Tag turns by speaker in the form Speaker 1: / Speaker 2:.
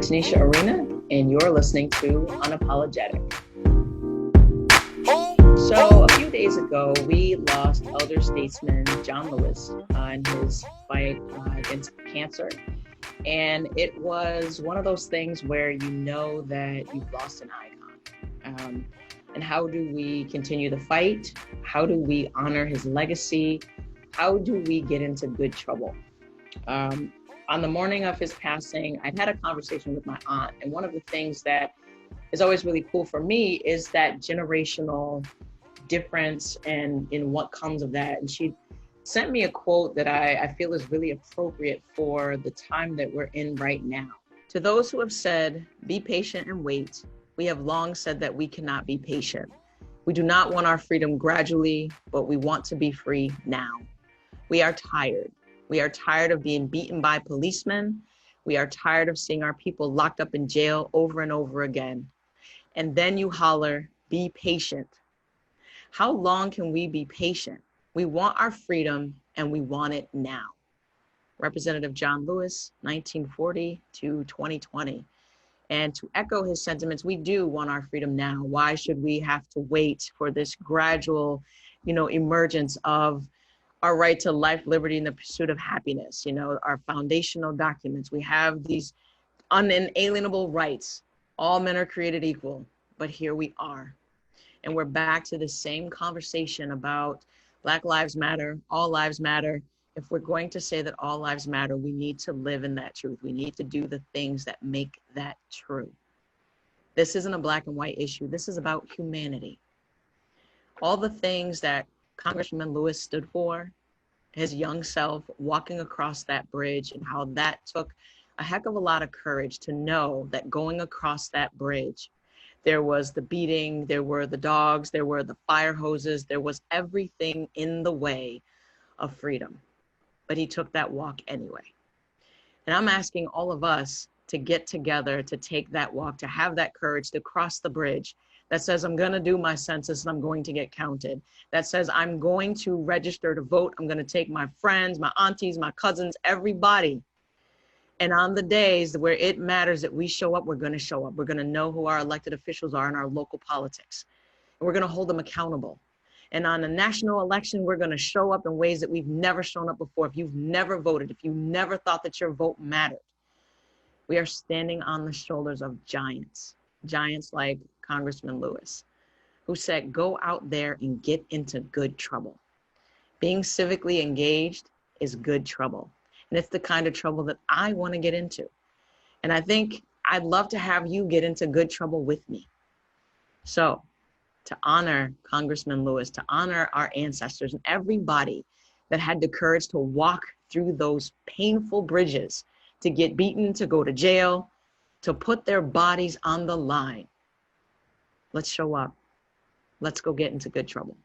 Speaker 1: Tanisha Arena, and you're listening to Unapologetic. So a few days ago, we lost elder statesman John Lewis in his fight against cancer. And it was one of those things where you know that you've lost an icon. And how do we continue the fight? How do we honor his legacy? How do we get into good trouble? On the morning of his passing, I'd had a conversation with my aunt. And one of the things that is always really cool for me is that generational difference and in what comes of that. And she sent me a quote that I feel is really appropriate for the time that we're in right now. To those who have said, be patient and wait, we have long said that we cannot be patient. We do not want our freedom gradually, but we want to be free now. We are tired. We are tired of being beaten by policemen. We are tired of seeing our people locked up in jail over and over again. And then you holler, be patient. How long can we be patient? We want our freedom and we want it now. Representative John Lewis, 1940 to 2020. And to echo his sentiments, we do want our freedom now. Why should we have to wait for this gradual, emergence of our right to life, liberty, and the pursuit of happiness? Our foundational documents. We have these unalienable rights. All men are created equal, but here we are. And we're back to the same conversation about Black Lives Matter, all lives matter. If we're going to say that all lives matter, we need to live in that truth. We need to do the things that make that true. This isn't a black and white issue. This is about humanity. All the things that Congressman Lewis stood for, his young self walking across that bridge, and how that took a heck of a lot of courage to know that going across that bridge, there was the beating, there were the dogs, there were the fire hoses, there was everything in the way of freedom. But he took that walk anyway. And I'm asking all of us to get together, to take that walk, to have that courage to cross the bridge that says, I'm going to do my census and I'm going to get counted. That says, I'm going to register to vote. I'm going to take my friends, my aunties, my cousins, everybody. And on the days where it matters that we show up, we're going to show up. We're going to know who our elected officials are in our local politics. And we're going to hold them accountable. And on a national election, we're going to show up in ways that we've never shown up before. If you've never voted, if you never thought that your vote mattered, we are standing on the shoulders of giants like Congressman Lewis, who said, go out there and get into good trouble. Being civically engaged is good trouble. And it's the kind of trouble that I want to get into. And I think I'd love to have you get into good trouble with me. So to honor Congressman Lewis, to honor our ancestors and everybody that had the courage to walk through those painful bridges, to get beaten, to go to jail, to put their bodies on the line. Let's show up. Let's go get into good trouble.